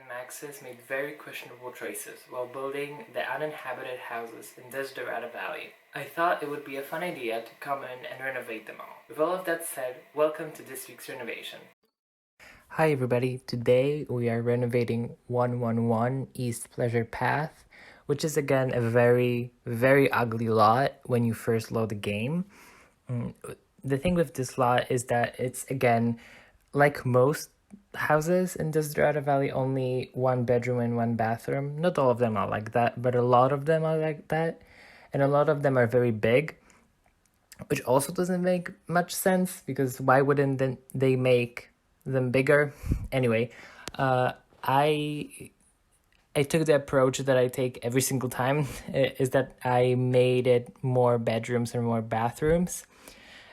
Maxis made very questionable choices while building the uninhabited houses in Desiderata Valley. I thought it would be a fun idea to come in and renovate them all. With all of that said, welcome to this week's renovation. Hi everybody, today we are renovating 111 East Pleasure Path, which is again a very ugly lot when you first load the game. The thing with this lot is that it's again, like most houses in Desiderata Valley, only one bedroom and one bathroom. Not all of them are like that, but a lot of them are like that, and a lot of them are very big, which also doesn't make much sense because why wouldn't they make them bigger? Anyway, I took the approach that I take every single time, is that I made it more bedrooms and more bathrooms.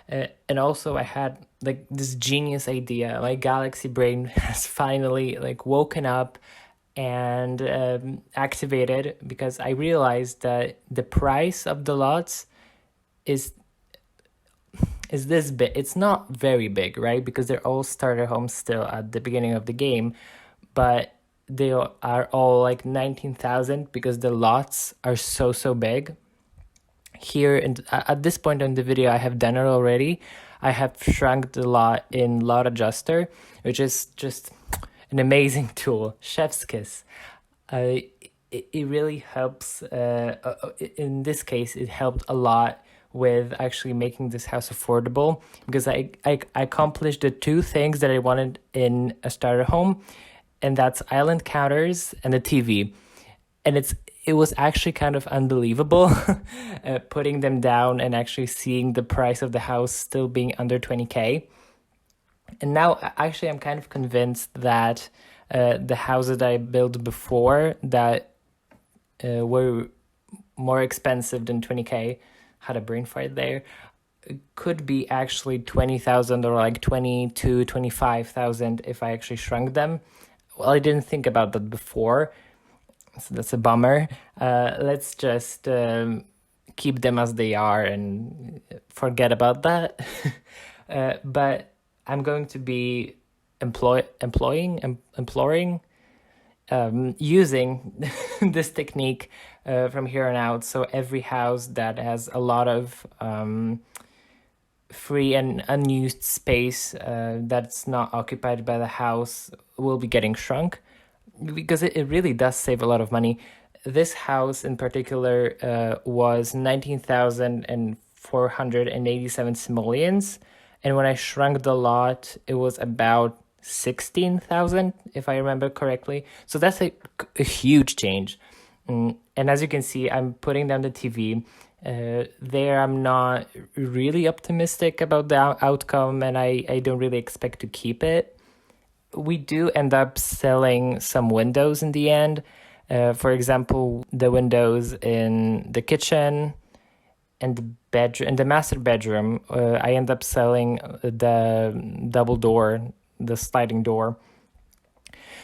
And also I had like this genius idea. My galaxy brain has finally like woken up and activated, because I realized that the price of the lots is this big. It's not very big, right? Because they're all starter homes still at the beginning of the game, but they are all like 19,000 because the lots are so big. Here and at this point in the video, I have done it already. I have shrunk the lot in Lot Adjuster, which is just an amazing tool. Chef's kiss. It really helps. In this case, it helped a lot with actually making this house affordable, because I accomplished the two things that I wanted in a starter home, and that's island counters and a TV. And it was actually kind of unbelievable putting them down and actually seeing the price of the house still being under 20K. And now actually I'm kind of convinced that the houses that I built before that were more expensive than 20K, had a brain fart there, could be actually 20,000 or like 22, 25,000 if I actually shrunk them. Well, I didn't think about that before, so that's a bummer. Let's just keep them as they are and forget about that. But I'm going to be using this technique from here on out. So every house that has a lot of free and unused space that's not occupied by the house will be getting shrunk, because it really does save a lot of money. This house in particular was 19,487 simoleons, and when I shrunk the lot, it was about 16,000, if I remember correctly. So that's a huge change. And as you can see, I'm putting down the TV. There I'm not really optimistic about the outcome, and I don't really expect to keep it. We do end up selling some windows in the end. For example, the windows in the kitchen and the bedroom, and the master bedroom, I end up selling the double door, the sliding door,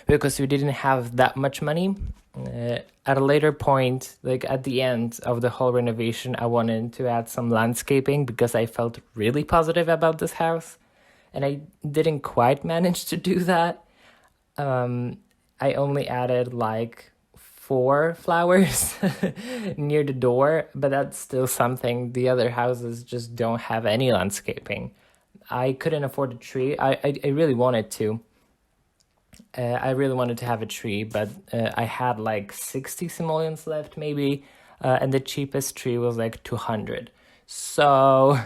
because we didn't have that much money. At a later point, like at the end of the whole renovation, I wanted to add some landscaping because I felt really positive about this house, and I didn't quite manage to do that. I only added like 4 flowers near the door, but that's still something. The other houses just don't have any landscaping. I couldn't afford a tree. I really wanted to. I really wanted to have a tree, but I had like 60 simoleons left maybe, and the cheapest tree was like 200. So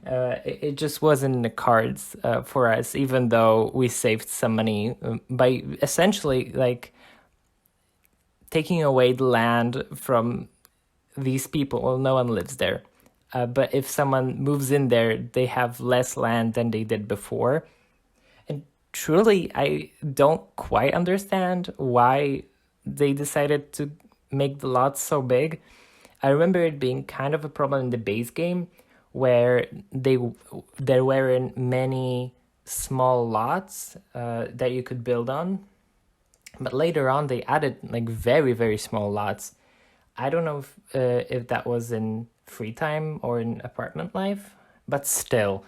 it just wasn't in the cards for us, even though we saved some money by essentially like taking away the land from these people. Well, no one lives there. But if someone moves in there, they have less land than they did before. And truly, I don't quite understand why they decided to make the lots so big. I remember it being kind of a problem in the base game, where there weren't many small lots that you could build on. But later on, they added like very small lots. I don't know if that was in free time or in apartment life, but still,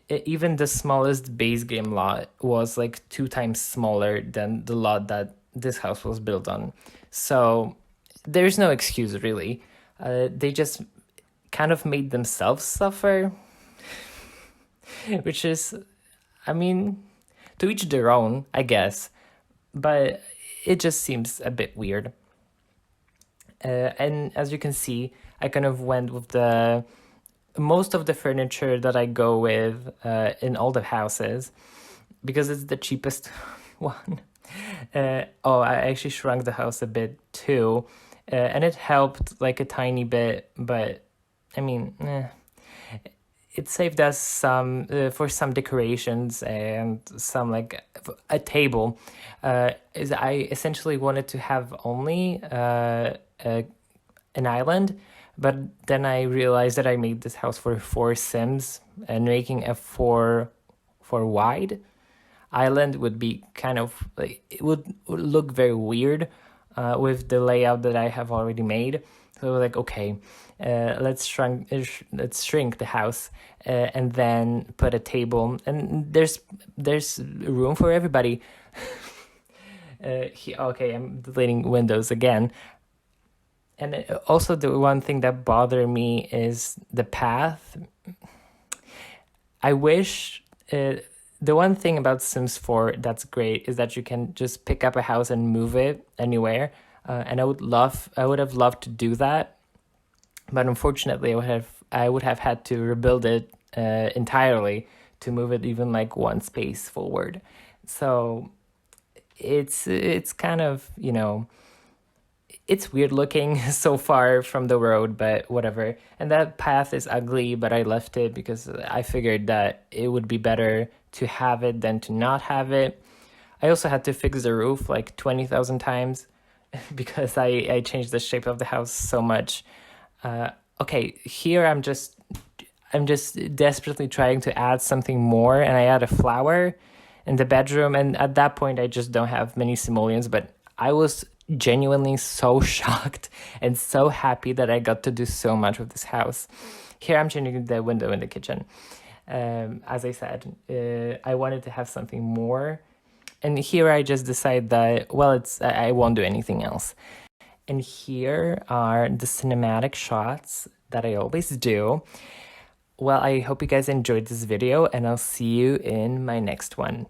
even the smallest base game lot was like 2 times smaller than the lot that this house was built on. So there's no excuse, really. They just kind of made themselves suffer, which is, I mean, to each their own, I guess. But it just seems a bit weird. And as you can see, I kind of went with the most of the furniture that I go with in all the houses because it's the cheapest one. I actually shrunk the house a bit too, and it helped like a tiny bit, but I mean, it saved us some for some decorations and some like a table. Is I essentially wanted to have only an island, but then I realized that I made this house for 4 Sims, and making a four wide island would be kind of like it would look very weird with the layout that I have already made. So I was like, okay, let's shrink the house and then put a table, and there's room for everybody. Okay, I'm deleting Windows again. And also the one thing that bothered me is the path. I wish the one thing about Sims 4 that's great is that you can just pick up a house and move it anywhere. And I would have loved to do that, but unfortunately I would have had to rebuild it entirely to move it even like one space forward. So it's kind of, it's weird looking so far from the road, but whatever. And that path is ugly, but I left it because I figured that it would be better to have it than to not have it. I also had to fix the roof like 20,000 times because I changed the shape of the house so much. Okay, here I'm just desperately trying to add something more, and I add a flower in the bedroom, and at that point I just don't have many simoleons, but I was genuinely so shocked and so happy that I got to do so much with this house. Here I'm changing the window in the kitchen. As I said, I wanted to have something more, and here I just decide that, well, I won't do anything else. And here are the cinematic shots that I always do. Well, I hope you guys enjoyed this video, and I'll see you in my next one.